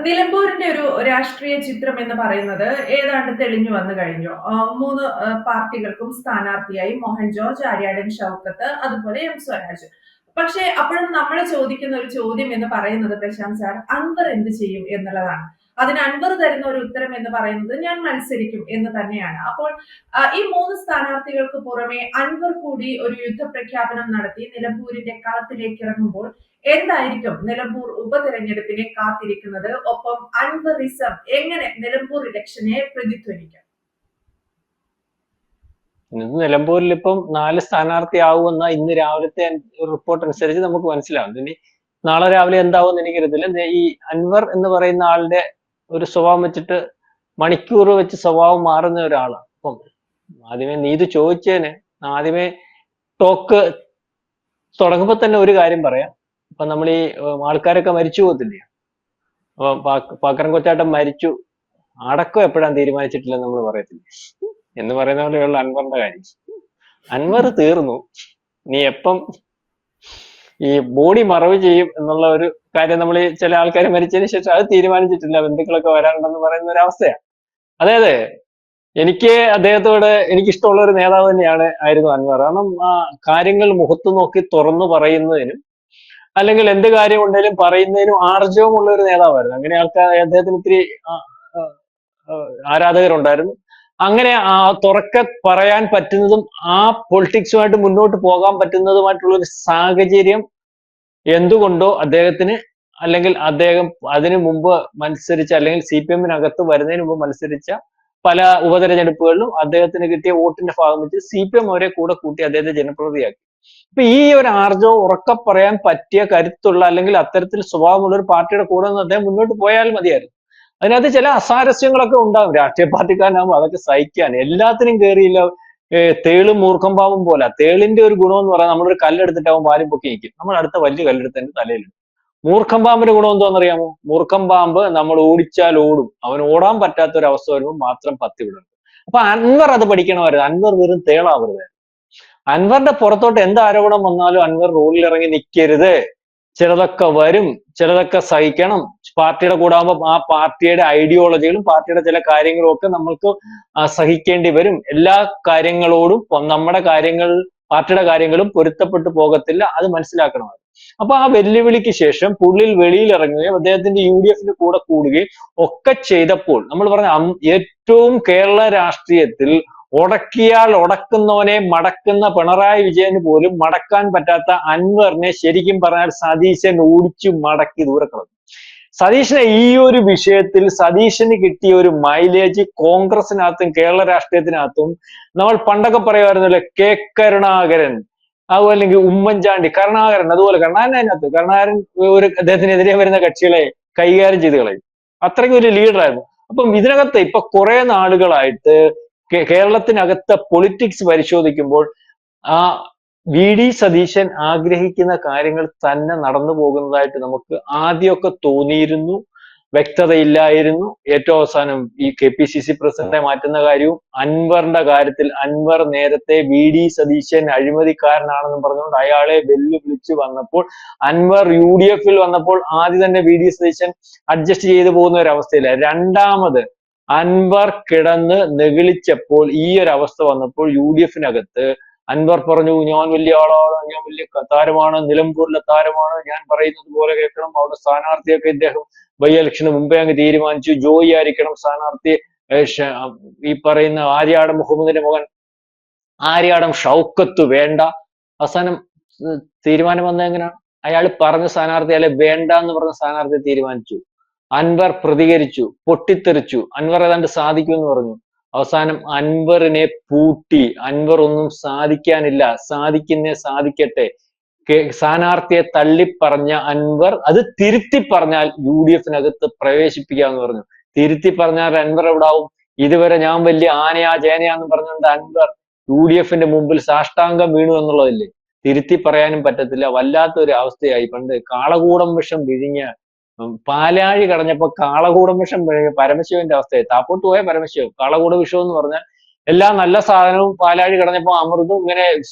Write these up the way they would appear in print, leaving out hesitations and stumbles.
നിലമ്പൂരിന്റെ ഒരു രാഷ്ട്രീയ ചിത്രം എന്ന് പറയുന്നത് ഏതാണ്ട് തെളിഞ്ഞു വന്നു കഴിഞ്ഞു. മൂന്ന് പാർട്ടികൾക്കും സ്ഥാനാർത്ഥിയായി മോഹൻ ജോർജ്, ആര്യാടൻ ഷൗക്കത്ത്, അതുപോലെ എം സ്വരാജ്. പക്ഷേ അപ്പോഴും നമ്മൾ ചോദിക്കുന്ന ഒരു ചോദ്യം എന്ന് പറയുന്നത്, പ്രശാന്ത് സാർ, അൻവർ എന്ത് ചെയ്യും എന്നുള്ളതാണ്. അതിന് അൻവർ തരുന്ന ഒരു ഉത്തരം എന്ന് പറയുന്നത് ഞാൻ മത്സരിക്കും എന്ന് തന്നെയാണ്. അപ്പോൾ ഈ മൂന്ന് സ്ഥാനാർത്ഥികൾക്ക് പുറമെ അൻവർ കൂടി ഒരു യുദ്ധപ്രഖ്യാപനം നടത്തി നിലമ്പൂരിന്റെ കളത്തിലേക്ക് ഇറങ്ങുമ്പോൾ എന്തായിരിക്കും നിലമ്പൂർ ഉപതെരഞ്ഞെടുപ്പിനെ കാത്തിരിക്കുന്നത്? ഒപ്പം അൻവറിസം എങ്ങനെ നിലമ്പൂർ ഇലക്ഷനെ പ്രതിധ്വനിക്കും? നിലമ്പൂരിൽ ഇപ്പം 4 സ്ഥാനാർത്ഥിയാവുമെന്ന ഇന്ന് രാവിലത്തെ റിപ്പോർട്ട് അനുസരിച്ച് നമുക്ക് മനസ്സിലാവും. ഇനി നാളെ രാവിലെ എന്താവുമെന്ന് എനിക്കറിയത്തില്ല. ഈ അൻവർ എന്ന് പറയുന്ന ആളുടെ ഒരു സ്വഭാവം വെച്ചിട്ട് മണിക്കൂർ വെച്ച് സ്വഭാവം മാറുന്ന ഒരാളാണ്. അപ്പം ആദ്യമേ നീ ഇത് ചോദിച്ചതിന് ആദ്യമേ ടോക്ക് തുടങ്ങുമ്പോൾ തന്നെ ഒരു കാര്യം പറയാം. ഇപ്പൊ നമ്മൾ ഈ ആൾക്കാരൊക്കെ മരിച്ചു പോകത്തില്ലേ? അപ്പൊ പാക്കറൻ കൊച്ചാട്ടം മരിച്ചു, അടക്കം എപ്പോഴാണ് തീരുമാനിച്ചിട്ടില്ലെന്ന് നമ്മൾ പറയത്തില്ല എന്ന് പറയുന്ന പോലെയുള്ള അൻവറിന്റെ കാര്യം. അൻവർ തീർന്നു, നീ എപ്പം ഈ ബോഡി മറവ് ചെയ്യും എന്നുള്ള ഒരു കാര്യം നമ്മൾ ഈ ചില ആൾക്കാർ മരിച്ചതിന് ശേഷം അത് തീരുമാനിച്ചിട്ടില്ല, ബന്ധുക്കളൊക്കെ വരാനുണ്ടെന്ന് പറയുന്ന ഒരു അവസ്ഥയാണ്. അതായത് എനിക്ക് അദ്ദേഹത്തോട് എനിക്കിഷ്ടമുള്ള ഒരു നേതാവ് ആയിരുന്നു അൻവർ. കാരണം ആ കാര്യങ്ങൾ മുഖത്ത് നോക്കി തുറന്നു പറയുന്നതിനും അല്ലെങ്കിൽ എന്ത് കാര്യം ഉണ്ടെങ്കിലും പറയുന്നതിനും ആർജവമുള്ള ഒരു നേതാവായിരുന്നു. അങ്ങനെ ആൾക്കാർ അദ്ദേഹത്തിന് ഇത്തിരി ആരാധകരുണ്ടായിരുന്നു. അങ്ങനെ തുറക്കെ പറയാൻ പറ്റുന്നതും ആ പൊളിറ്റിക്സുമായിട്ട് മുന്നോട്ട് പോകാൻ പറ്റുന്നതുമായിട്ടുള്ള ഒരു സാഹചര്യം എന്തുകൊണ്ടോ അദ്ദേഹത്തിന്, അല്ലെങ്കിൽ അദ്ദേഹം അതിനു മുമ്പ് മത്സരിച്ച, അല്ലെങ്കിൽ CPM-നകത്ത് വരുന്നതിന് മുമ്പ് മത്സരിച്ച പല ഉപതെരഞ്ഞെടുപ്പുകളിലും അദ്ദേഹത്തിന് കിട്ടിയ വോട്ടിന്റെ ഭാഗം വെച്ച് CPM അവരെ കൂടെ കൂട്ടി അദ്ദേഹത്തെ ജനപ്രതിനിധിയാക്കി. അപ്പൊ ഈ ഒരു ആർജവം ഉറക്കെ പറയാൻ പറ്റിയ കരുത്തുള്ള, അല്ലെങ്കിൽ അത്തരത്തിൽ സ്വഭാവമുള്ള ഒരു പാർട്ടിയുടെ കൂടെ നിന്ന് അദ്ദേഹം മുന്നോട്ട് പോയാൽ മതിയായിരുന്നു. അതിനകത്ത് ചില അസാരസ്യങ്ങളൊക്കെ ഉണ്ടാകും. രാഷ്ട്രീയ പാർട്ടിക്കാരനാകുമ്പോൾ അതൊക്കെ സഹിക്കാൻ. എല്ലാത്തിനും കയറിയില്ല. തേളും മൂർഖം പാമ്പും പോലെ. തേളിന്റെ ഒരു ഗുണം എന്ന് പറയാൻ നമ്മളൊരു കല്ലെടുത്തിട്ട് അവൻ വാലും പൊക്കി നിൽക്കും, നമ്മൾ അടുത്ത വലിയ കല്ലെടുത്ത് എന്റെ തലയിലിടും. മൂർഖം പാമ്പിന്റെ ഗുണം എന്താണെന്നറിയാമോ? മൂർഖം പാമ്പ് നമ്മൾ ഓടിച്ചാൽ ഓടും, അവൻ ഓടാൻ പറ്റാത്ത ഒരു അവസ്ഥ വരുമ്പോൾ മാത്രം പത്തി വിടും. അപ്പൊ അൻവർ അത് പഠിക്കണമായിരുന്നു. അൻവർ വെറും തേളാവരുത്. അൻവറിന്റെ പുറത്തോട്ട് എന്ത് ആരോപണം വന്നാലും അൻവർ റോഡിൽ ഇറങ്ങി നിൽക്കരുത്. ചിലതൊക്കെ വരും, ചിലതൊക്കെ സഹിക്കണം. പാർട്ടിയുടെ കൂടാകുമ്പോൾ ആ പാർട്ടിയുടെ ഐഡിയോളജികളും പാർട്ടിയുടെ ചില കാര്യങ്ങളും ഒക്കെ നമ്മൾക്ക് സഹിക്കേണ്ടി വരും. എല്ലാ കാര്യങ്ങളോടും നമ്മുടെ കാര്യങ്ങൾ, പാർട്ടിയുടെ കാര്യങ്ങളും പൊരുത്തപ്പെട്ടു പോകത്തില്ല, അത് മനസ്സിലാക്കണം. അപ്പൊ ആ വെല്ലുവിളിക്ക് ശേഷം പുള്ളിൽ വെളിയിൽ ഇറങ്ങുകയും അദ്ദേഹത്തിന്റെ UDF-ന് കൂടെ കൂടുകയും ഒക്കെ ചെയ്തപ്പോൾ നമ്മൾ പറഞ്ഞ ഏറ്റവും കേരള രാഷ്ട്രീയത്തിൽ ഉടക്കിയാൽ ഉടക്കുന്നവനെ മടക്കുന്ന പിണറായി വിജയന് പോലും മടക്കാൻ പറ്റാത്ത അൻവറിനെ ശരിക്കും പറഞ്ഞാൽ സതീശൻ ഓടിച്ചു മടക്കി ദൂരെ കളഞ്ഞു. സതീശനെ ഈ ഒരു വിഷയത്തിൽ സതീശന് കിട്ടിയ ഒരു മൈലേജ് കോൺഗ്രസിനകത്തും കേരള രാഷ്ട്രീയത്തിനകത്തും നമ്മൾ പണ്ടൊക്കെ പറയുമായിരുന്നല്ലോ, കരുണാകരൻ, അതുപോലെ അല്ലെങ്കിൽ ഉമ്മൻചാണ്ടി, കരുണാകരൻ, അതുപോലെ കരുണാകരൻ ഒരു അദ്ദേഹത്തിനെതിരെ വരുന്ന കക്ഷികളെ കൈകാര്യം ചെയ്ത് കളയും. അത്രയ്ക്ക് ഒരു ലീഡറായിരുന്നു. അപ്പം ഇതിനകത്ത് ഇപ്പൊ കുറെ നാളുകളായിട്ട് കേരളത്തിനകത്തെ പൊളിറ്റിക്സ് പരിശോധിക്കുമ്പോൾ ആ VD സതീശൻ ആഗ്രഹിക്കുന്ന കാര്യങ്ങൾ തന്നെ നടന്നു പോകുന്നതായിട്ട് നമുക്ക് ആദ്യമൊക്കെ തോന്നിയിരുന്നു. വ്യക്തതയില്ലായിരുന്നു. ഏറ്റവും അവസാനം ഈ KPCC പ്രസിഡന്റെ മാറ്റുന്ന കാര്യവും അൻവറിന്റെ കാര്യത്തിൽ അൻവർ നേരത്തെ VD സതീശൻ അഴിമതിക്കാരനാണെന്ന് പറഞ്ഞുകൊണ്ട് അയാളെ വെല്ലുവിളിച്ച് വന്നപ്പോൾ, അൻവർ UDF-ൽ വന്നപ്പോൾ ആദ്യം തന്നെ VD സതീശൻ അഡ്ജസ്റ്റ് ചെയ്തു പോകുന്ന ഒരു അവസ്ഥയില്ല. രണ്ടാമത് അൻവർ കിടന്ന് നെഗളിച്ചപ്പോൾ ഈ ഒരു അവസ്ഥ വന്നപ്പോൾ UDF-നകത്ത് അൻവർ പറഞ്ഞു, ഞാൻ വലിയ ആളാണ്, ഞാൻ വലിയ താരമാണ്, നിലമ്പൂരിലെ താരമാണ്, ഞാൻ പറയുന്നത് പോലെ കേൾക്കണം, അവിടെ സ്ഥാനാർത്ഥിയൊക്കെ ഇദ്ദേഹം ബൈ-ഇലക്ഷന് മുമ്പേ അങ്ങ് തീരുമാനിച്ചു, ജോയി ആയിരിക്കണം സ്ഥാനാർത്ഥി. ഈ പറയുന്ന ആര്യാടൻ മുഹമ്മദിന്റെ മകൻ ആര്യാടൻ ഷൗക്കത്ത് വേണ്ട. അവസാനം തീരുമാനം വന്നത് എങ്ങനെയാണ്? അയാൾ പറഞ്ഞ സ്ഥാനാർത്ഥി അല്ലെ വേണ്ട എന്ന് പറഞ്ഞ സ്ഥാനാർത്ഥിയെ തീരുമാനിച്ചു. അൻവർ പ്രതികരിച്ചു, പൊട്ടിത്തെറിച്ചു. അൻവർ ഏതാണ്ട് സാധിക്കുമെന്ന് പറഞ്ഞു. അവസാനം അൻവറിനെ പൂട്ടി. അൻവർ ഒന്നും സാധിക്കാനില്ല, സാധിക്കുന്നേ സാധിക്കട്ടെ. സ്ഥാനാർത്ഥിയെ തള്ളിപ്പറഞ്ഞ അൻവർ അത് തിരുത്തി പറഞ്ഞാൽ UDF-നകത്ത് പ്രവേശിപ്പിക്കാമെന്ന് പറഞ്ഞു. തിരുത്തി പറഞ്ഞാൽ അൻവർ എവിടാവും? ഇതുവരെ ഞാൻ വലിയ ആനയാ ചേനയാന്ന് പറഞ്ഞുകൊണ്ട് അൻവർ UDF-ന്റെ മുമ്പിൽ സാഷ്ടാംഗം വീണു എന്നുള്ളതില്ലേ? തിരുത്തി പറയാനും പറ്റത്തില്ല. വല്ലാത്തൊരു അവസ്ഥയായി. പണ്ട് കാളകൂടം വിഷം വിഴിഞ്ഞ പാലാഴി കടഞ്ഞപ്പോ കാളകൂടം വിഷം വിഴിഞ്ഞ പരമശിവന്റെ അവസ്ഥയായി. താപ്പോട്ട് പോയ പരമശിവൻ. കാളകൂട വിഷം എന്ന് പറഞ്ഞാൽ എല്ലാ നല്ല സാധനവും പാലാഴി കടഞ്ഞപ്പോ അമൃതും, ഇങ്ങനെ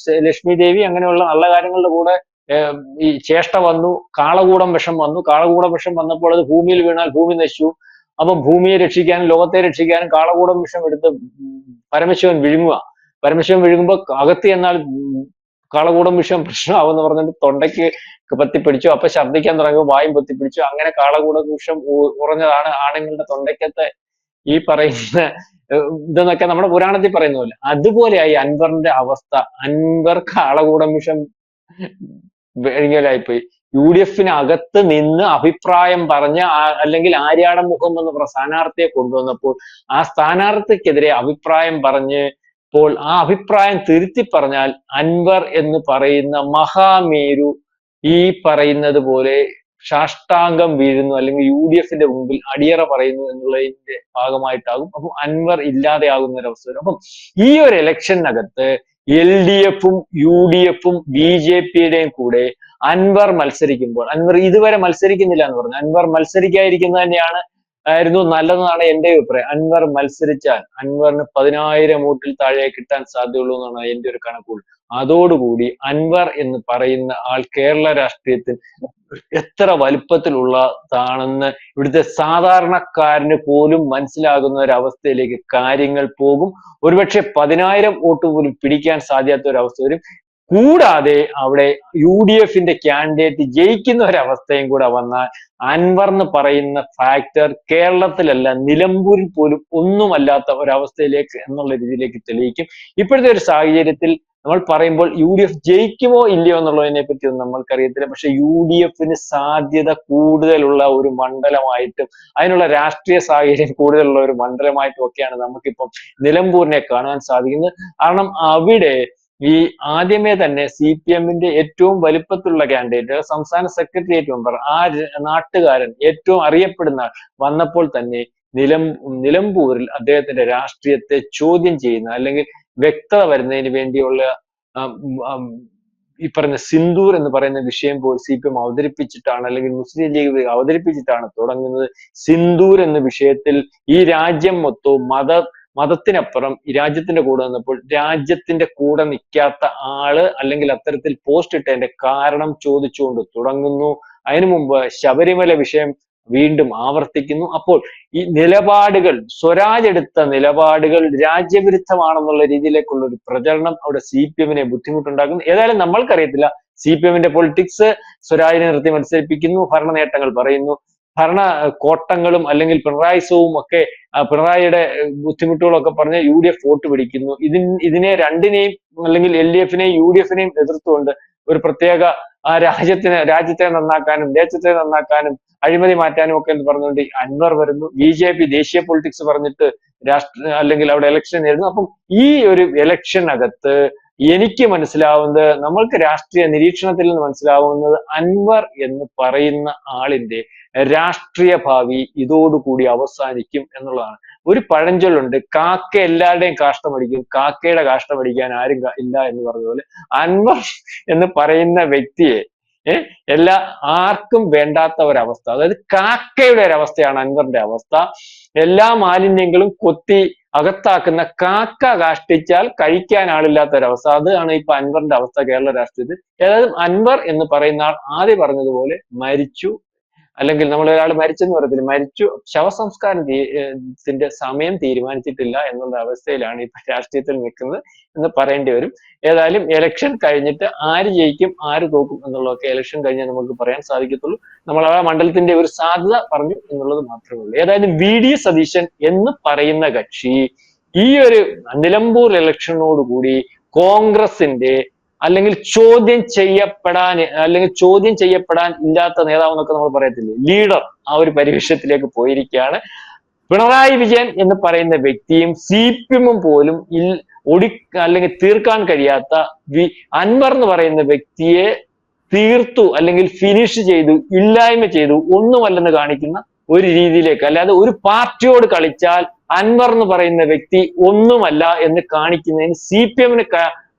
ലക്ഷ്മി ദേവി, അങ്ങനെയുള്ള നല്ല കാര്യങ്ങളുടെ കൂടെ ഈ ചേഷ്ട വന്നു, കാളകൂടം വിഷം വന്നു. കാളകൂടം വിഷം വന്നപ്പോൾ അത് ഭൂമിയിൽ വീണാൽ ഭൂമി നശിച്ചു. അപ്പൊ ഭൂമിയെ രക്ഷിക്കാനും ലോകത്തെ രക്ഷിക്കാനും കാളകൂടം വിഷം എടുത്ത് പരമശിവൻ വിഴുങ്ങുക. പരമശിവൻ വിഴുങ്ങുമ്പോൾ അകത്ത് ചെന്നാൽ കാളകൂടം വിഷം പ്രശ്നമാവെന്ന് പറഞ്ഞിട്ട് തൊണ്ടയ്ക്ക് പൊത്തിപ്പിടിച്ചു. അപ്പൊ ശബ്ദിക്കാൻ തുടങ്ങിയപ്പോൾ വായും പൊത്തിപ്പിടിച്ചു. അങ്ങനെ കാളകൂട വിഷം ഉറഞ്ഞതാണ് ആണുങ്ങളുടെ തൊണ്ടയ്ക്കത്തെ ഈ പറയുന്ന ഇതെന്നൊക്കെ നമ്മുടെ പുരാണത്തിൽ പറയുന്ന പോലെ. അതുപോലെയായി അൻവറിന്റെ അവസ്ഥ. അൻവർ കാളകൂടം വിഷം വിഴുങ്ങലായിപ്പോയി. UDF അകത്ത് നിന്ന് അഭിപ്രായം പറഞ്ഞ് അല്ലെങ്കിൽ ആര്യാടൻ മുഹമ്മദ് എന്ന സ്ഥാനാർത്ഥിയെ കൊണ്ടുവന്നപ്പോൾ ആ സ്ഥാനാർത്ഥിക്കെതിരെ അഭിപ്രായം പറഞ്ഞ് അപ്പോൾ ആ അഭിപ്രായം തിരുത്തി പറഞ്ഞാൽ അൻവർ എന്ന് പറയുന്ന മഹാമേരു ഈ പറയുന്നത് പോലെ സാഷ്ടാംഗം വീഴുന്നു, അല്ലെങ്കിൽ UDF മുമ്പിൽ അടിയറ പറയുന്നു എന്നുള്ളതിന്റെ ഭാഗമായിട്ടാകും. അപ്പം അൻവർ ഇല്ലാതെയാകുന്ന ഒരവസ്ഥ വരും. അപ്പം ഈ ഒരു ഇലക്ഷനകത്ത് LDF ഉം UDF ഉം BJP കൂടെ അൻവർ മത്സരിക്കുമ്പോൾ, അൻവർ ഇതുവരെ മത്സരിക്കുന്നില്ല എന്ന് പറഞ്ഞു, അൻവർ മത്സരിക്കാതിരിക്കുന്നത് തന്നെയാണ് ആയിരുന്നു നല്ലതെന്നാണ് എന്റെ അഭിപ്രായം. അൻവർ മത്സരിച്ചാൽ അൻവറിന് 10,000 വോട്ടിൽ താഴെ കിട്ടാൻ സാധ്യതയുള്ളൂ എന്നാണ് എന്റെ ഒരു കണക്കുകൂട്ടൽ. അതോടുകൂടി അൻവർ എന്ന് പറയുന്ന ആൾ കേരള രാഷ്ട്രീയത്തിൽ എത്ര വലിപ്പത്തിലുള്ളതാണെന്ന് ഇവിടുത്തെ സാധാരണക്കാരന് പോലും മനസ്സിലാകുന്ന ഒരവസ്ഥയിലേക്ക് കാര്യങ്ങൾ പോകും. ഒരുപക്ഷെ 10,000 വോട്ട് പോലും പിടിക്കാൻ സാധ്യത ഒരവസ്ഥ വരും. കൂടാതെ അവിടെ UDF കാൻഡിഡേറ്റ് ജയിക്കുന്ന ഒരവസ്ഥയും കൂടെ വന്നാൽ അൻവർ എന്ന് പറയുന്ന ഫാക്ടർ കേരളത്തിലല്ല, നിലമ്പൂരിൽ പോലും ഒന്നുമല്ലാത്ത ഒരവസ്ഥയിലേക്ക് എന്നുള്ള രീതിയിലേക്ക് തെളിയിക്കും. ഇപ്പോഴത്തെ ഒരു സാഹചര്യത്തിൽ നമ്മൾ പറയുമ്പോൾ UDF ജയിക്കുമോ ഇല്ലയോ എന്നുള്ളതിനെ പറ്റി ഒന്നും നമ്മൾക്കറിയത്തില്ല. പക്ഷെ UDF സാധ്യത കൂടുതലുള്ള ഒരു മണ്ഡലമായിട്ടും അതിനുള്ള രാഷ്ട്രീയ സാഹചര്യം കൂടുതലുള്ള ഒരു മണ്ഡലമായിട്ടും ഒക്കെയാണ് നമുക്കിപ്പം നിലമ്പൂരിനെ കാണാൻ സാധിക്കുന്നത്. കാരണം അവിടെ ഈ ആദ്യമേ തന്നെ CPM ഏറ്റവും വലിപ്പത്തിലുള്ള കാൻഡിഡേറ്റ്, സംസ്ഥാന സെക്രട്ടേറിയറ്റ് മെമ്പർ, ആ നാട്ടുകാരൻ ഏറ്റവും അറിയപ്പെടുന്ന വന്നപ്പോൾ തന്നെ നിലമ്പൂരിൽ അദ്ദേഹത്തിന്റെ രാഷ്ട്രീയത്തെ ചോദ്യം ചെയ്യുന്ന അല്ലെങ്കിൽ വ്യക്തത വരുന്നതിന് വേണ്ടിയുള്ള ഈ പറഞ്ഞ സിന്ദൂർ എന്ന് പറയുന്ന വിഷയം പോലും CPM അവതരിപ്പിച്ചിട്ടാണ്, അല്ലെങ്കിൽ മുസ്ലിം ലീഗ് അവതരിപ്പിച്ചിട്ടാണ് തുടങ്ങുന്നത്. സിന്ദൂർ എന്ന വിഷയത്തിൽ ഈ രാജ്യം മൊത്തവും മതത്തിനപ്പുറം ഈ രാജ്യത്തിന്റെ കൂടെ നിന്നപ്പോൾ രാജ്യത്തിന്റെ കൂടെ നിൽക്കാത്ത ആള് അല്ലെങ്കിൽ അത്തരത്തിൽ പോസ്റ്റ് ഇട്ടതിന്റെ കാരണം ചോദിച്ചുകൊണ്ട് തുടങ്ങുന്നു. അതിനു മുമ്പ് ശബരിമല വിഷയം വീണ്ടും ആവർത്തിക്കുന്നു. അപ്പോൾ ഈ നിലപാടുകൾ, സ്വരാജ് എടുത്ത നിലപാടുകൾ രാജ്യവിരുദ്ധമാണെന്നുള്ള രീതിയിലേക്കുള്ള ഒരു പ്രചരണം അവിടെ CPM ബുദ്ധിമുട്ടുണ്ടാക്കുന്നു. ഏതായാലും നമ്മൾക്കറിയത്തില്ല CPM പൊളിറ്റിക്സ്. സ്വരാജിനെ നിർത്തി മത്സരിപ്പിക്കുന്നു, ഭരണ നേട്ടങ്ങൾ പറയുന്നു, ഭരണ കോട്ടങ്ങളും അല്ലെങ്കിൽ പിണറായിസവും ഒക്കെ പിണറായിയുടെ ബുദ്ധിമുട്ടുകളൊക്കെ പറഞ്ഞ് UDF വോട്ട് പിടിക്കുന്നു. ഇതിനെ രണ്ടിനെയും അല്ലെങ്കിൽ LDF UDF എതിർത്തുകൊണ്ട് ഒരു പ്രത്യേക രാജ്യത്തെ നന്നാക്കാനും ദേശത്തെ നന്നാക്കാനും അഴിമതി മാറ്റാനും ഒക്കെ എന്ന് പറഞ്ഞുകൊണ്ട് അൻവർ വരുന്നു. BJP ദേശീയ പൊളിറ്റിക്സ് പറഞ്ഞിട്ട് അല്ലെങ്കിൽ അവിടെ ഇലക്ഷൻ നേരിടുന്നു. അപ്പം ഈ ഒരു ഇലക്ഷനകത്ത് എനിക്ക് മനസ്സിലാവുന്നത്, നമ്മൾക്ക് രാഷ്ട്രീയ നിരീക്ഷണത്തിൽ നിന്ന് മനസ്സിലാവുന്നത്, അൻവർ എന്ന് പറയുന്ന ആളിന്റെ രാഷ്ട്രീയ ഭാവി ഇതോടുകൂടി അവസാനിക്കും എന്നുള്ളതാണ്. ഒരു പഴഞ്ചൊല്ലുണ്ട്, കാക്ക എല്ലാവരുടെയും കാഷ്ടമടിക്കും, കാക്കയുടെ കാഷ്ടമടിക്കാൻ ആരും ഇല്ല എന്ന് പറഞ്ഞതുപോലെ അൻവർ എന്ന് പറയുന്ന വ്യക്തിയെ ആർക്കും വേണ്ടാത്ത ഒരവസ്ഥ, അതായത് കാക്കയുടെ ഒരവസ്ഥയാണ് അൻവറിന്റെ അവസ്ഥ. എല്ലാ മാലിന്യങ്ങളും കൊത്തി അകത്താക്കുന്ന കാക്ക കാഷ്ടിച്ചാൽ കഴിക്കാൻ ആളില്ലാത്ത ഒരവസ്ഥ. അതാണ് ഇപ്പൊ അൻവറിന്റെ അവസ്ഥ കേരള രാഷ്ട്രീയത്തിൽ. ഏതായാലും അൻവർ എന്ന് പറയുന്ന ആൾ ആദ്യം പറഞ്ഞതുപോലെ മരിച്ചു, അല്ലെങ്കിൽ നമ്മൾ ഒരാൾ മരിച്ചെന്ന് പറയത്തില്ല, മരിച്ചു, ശവസംസ്കാരത്തിന്റെ സമയം തീരുമാനിച്ചിട്ടില്ല എന്നുള്ള അവസ്ഥയിലാണ് ഇപ്പൊ രാഷ്ട്രീയത്തിൽ നിൽക്കുന്നത് എന്ന് പറയേണ്ടി വരും. ഏതായാലും ഇലക്ഷൻ കഴിഞ്ഞിട്ട് ആര് ജയിക്കും ആര് തോക്കും എന്നുള്ളതൊക്കെ ഇലക്ഷൻ കഴിഞ്ഞാൽ നമുക്ക് പറയാൻ സാധിക്കത്തുള്ളൂ. നമ്മൾ ആ മണ്ഡലത്തിന്റെ ഒരു സാധ്യത പറഞ്ഞു എന്നുള്ളത് മാത്രമേ ഉള്ളൂ. ഏതായാലും VD സതീശൻ എന്ന് പറയുന്ന കക്ഷി ഈ ഒരു നിലമ്പൂർ ഇലക്ഷനോടുകൂടി കോൺഗ്രസിന്റെ അല്ലെങ്കിൽ ചോദ്യം ചെയ്യപ്പെടാൻ ഇല്ലാത്ത നേതാവ് എന്നൊക്കെ നമ്മൾ പറയത്തില്ലേ, ലീഡർ, ആ ഒരു പരിവേഷത്തിലേക്ക് പോയിരിക്കുകയാണ്. പിണറായി വിജയൻ എന്ന് പറയുന്ന വ്യക്തിയും CPM പോലും അല്ലെങ്കിൽ തീർക്കാൻ കഴിയാത്ത അൻവർ എന്ന് പറയുന്ന വ്യക്തിയെ തീർത്തു അല്ലെങ്കിൽ ഫിനിഷ് ചെയ്തു, ഇല്ലായ്മ ചെയ്തു, ഒന്നുമല്ലെന്ന് കാണിക്കുന്ന ഒരു രീതിയിലേക്ക്, അല്ലാതെ ഒരു പാർട്ടിയോട് കളിച്ചാൽ അൻവർ എന്ന് പറയുന്ന വ്യക്തി ഒന്നുമല്ല എന്ന് കാണിക്കുന്നതിന് CPM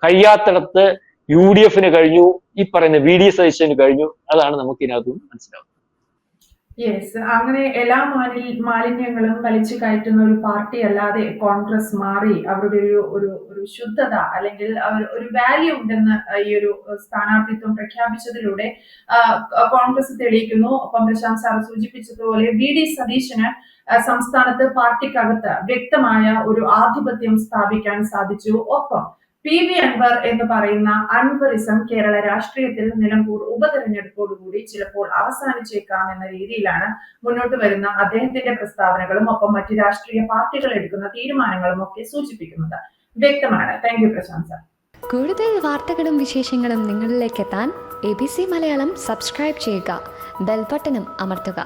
കഴിയാത്തിടത്ത് UDF കഴിഞ്ഞു, ഈ പറയുന്ന VD സതീശന് കഴിഞ്ഞു. അതാണ് നമുക്ക് ഇതിനകത്ത് മനസ്സിലാവുന്നത്. യെസ്, അങ്ങനെ എല്ലാ മാലിന്യങ്ങളും വലിച്ചു കയറ്റുന്ന ഒരു പാർട്ടി അല്ലാതെ കോൺഗ്രസ് മാറി അവരുടെ ഒരു ശുദ്ധത അല്ലെങ്കിൽ ഒരു വാല്യൂ ഉണ്ടെന്ന് ഈ ഒരു സ്ഥാനാർത്ഥിത്വം പ്രഖ്യാപിച്ചതിലൂടെ കോൺഗ്രസ് തെളിയിക്കുന്നു. ഒപ്പം പ്രശാന്ത് സാർ സൂചിപ്പിച്ചതുപോലെ VD സതീശന് സംസ്ഥാനത്ത് പാർട്ടിക്കകത്ത് വ്യക്തമായ ഒരു ആധിപത്യം സ്ഥാപിക്കാൻ സാധിച്ചു. ഒപ്പം PV അൻവർ എന്ന് പറയുന്ന അൻവറിസം കേരള രാഷ്ട്രീയത്തിൽ നിലമ്പൂർ ഉപതെരഞ്ഞെടുപ്പോടുകൂടി ചിലപ്പോൾ അവസാനിച്ചേക്കാം എന്ന രീതിയിലാണ് മുന്നോട്ട് വരുന്ന അദ്ദേഹത്തിന്റെ പ്രസ്താവനകളും ഒപ്പം മറ്റ് രാഷ്ട്രീയ പാർട്ടികൾ എടുക്കുന്ന തീരുമാനങ്ങളും ഒക്കെ സൂചിപ്പിക്കുന്നത് വ്യക്തമാണ്. Thank you Prashant sir. കൂടുതൽ വാർത്തകളും വിശേഷങ്ങളും നിങ്ങളിലേക്ക് എത്താൻ ABC മലയാളം സബ്സ്ക്രൈബ് ചെയ്യുക, ബെൽബട്ടനും അമർത്തുക.